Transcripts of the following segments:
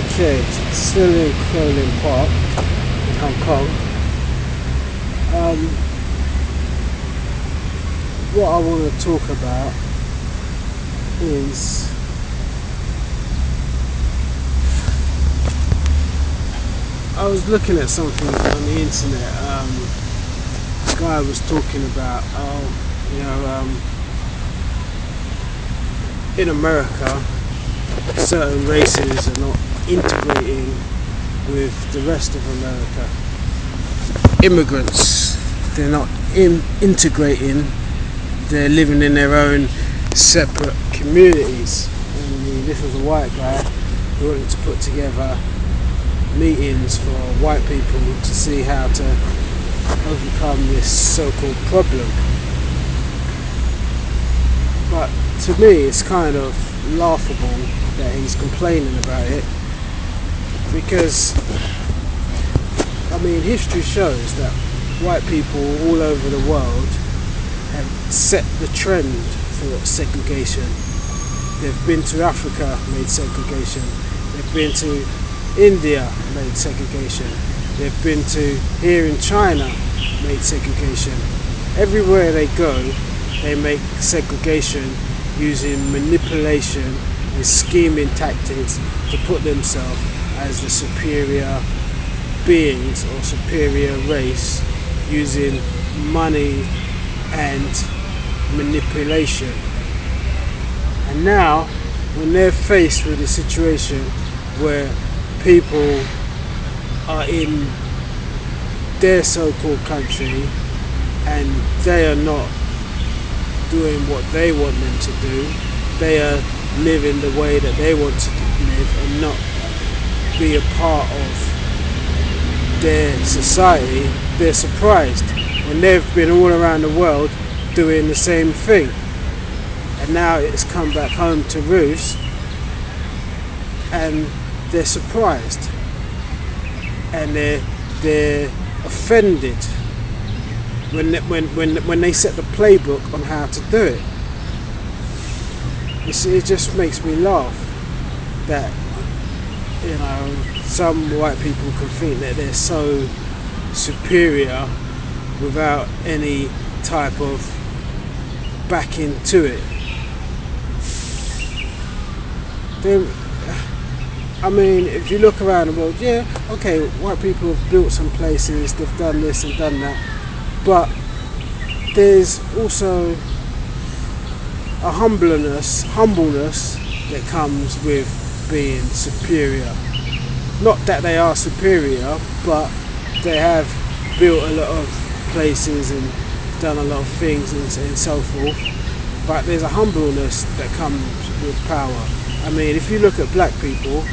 Okay, still in Kowloon Park in Hong Kong. Um, what I want to talk about is I was looking at something on the internet. A guy was talking about in America certain races are not integrating with the rest of America. Immigrants, they're not integrating, they're living in their own separate communities. And this was a white guy who wanted to put together meetings for white people to see how to overcome this so-called problem. But to me it's kind of laughable that he's complaining about it, because history shows that white people all over the world have set the trend for segregation. They've been to Africa, made segregation. They've been to India, made segregation. They've been to here in China, made segregation. Everywhere they go, they make segregation using manipulation and scheming tactics to put themselves as the superior beings or superior race, using money and manipulation. And now, when they're faced with a situation where people are in their so-called country and they are not doing what they want them to do, they are living the way that they want to live and not be a part of their society, they're surprised when they've been all around the world doing the same thing, and now it's come back home to roost and they're surprised and they're offended when they set the playbook on how to do it. You see, it just makes me laugh that some white people can think that they're so superior without any type of backing to it. If you look around the world, yeah, okay, white people have built some places, they've done this and done that, but there's also a humbleness that comes with being superior. Not that they are superior, but they have built a lot of places and done a lot of things and so forth. But there's a humbleness that comes with power. If you look at black people,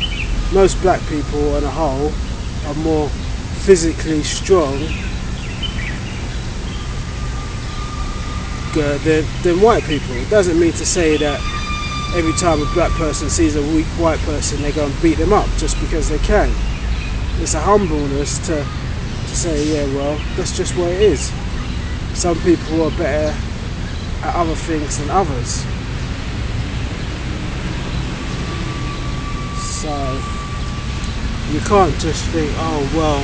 most black people on a whole are more physically strong than white people. It doesn't mean to say that every time a black person sees a weak white person they go and beat them up just because they can. It's a humbleness to say, yeah, well, that's just what it is. Some people are better at other things than others. So you can't just think, oh well,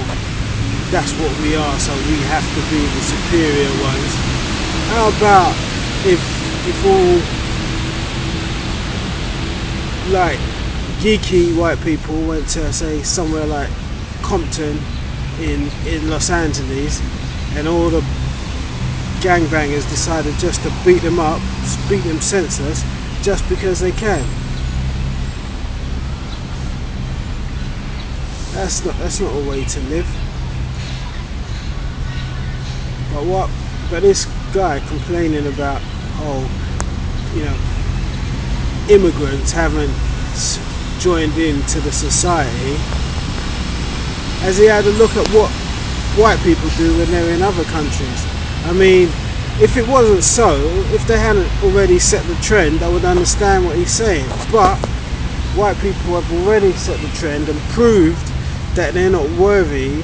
that's what we are, so we have to be the superior ones. How about if all like geeky white people went to, say, somewhere like Compton in Los Angeles, and all the gangbangers decided just to beat them up, beat them senseless, just because they can? That's not a way to live. But this guy complaining about, immigrants haven't joined into the society, as he had a look at what white people do when they're in other countries. If it wasn't so, if they hadn't already set the trend, I would understand what he's saying. But white people have already set the trend and proved that they're not worthy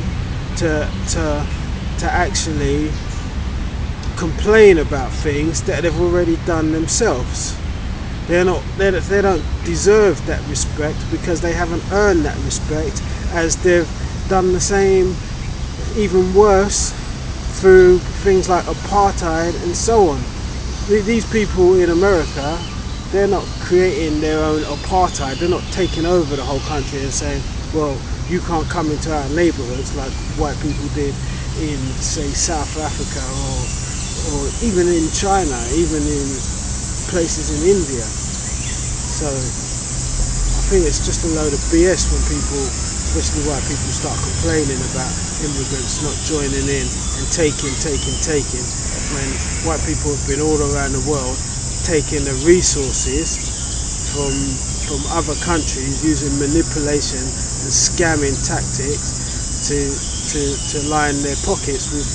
to actually complain about things that they've already done themselves. They don't deserve that respect because they haven't earned that respect, as they've done the same, even worse, through things like apartheid and so on. These people in America, they're not creating their own apartheid. They're not taking over the whole country and saying, well, you can't come into our neighborhoods like white people did in, say, South Africa, or even in China, even in places in India. So I think it's just a load of BS when people, especially white people, start complaining about immigrants not joining in and taking, when white people have been all around the world taking the resources from other countries, using manipulation and scamming tactics to line their pockets with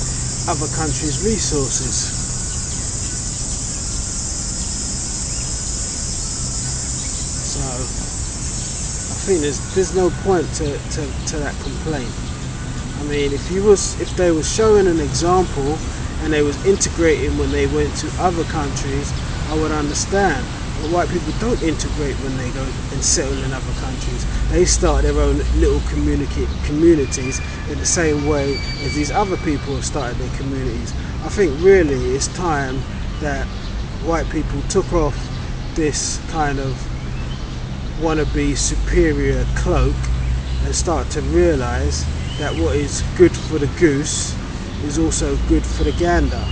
other countries' resources. So I think there's no point to that complaint. I mean, if they were showing an example and they was integrating when they went to other countries, I would understand. But white people don't integrate when they go and settle in other countries. They start their own little communities in the same way as these other people have started their communities. I think really it's time that white people took off this kind of wannabe superior cloak and start to realise that what is good for the goose is also good for the gander.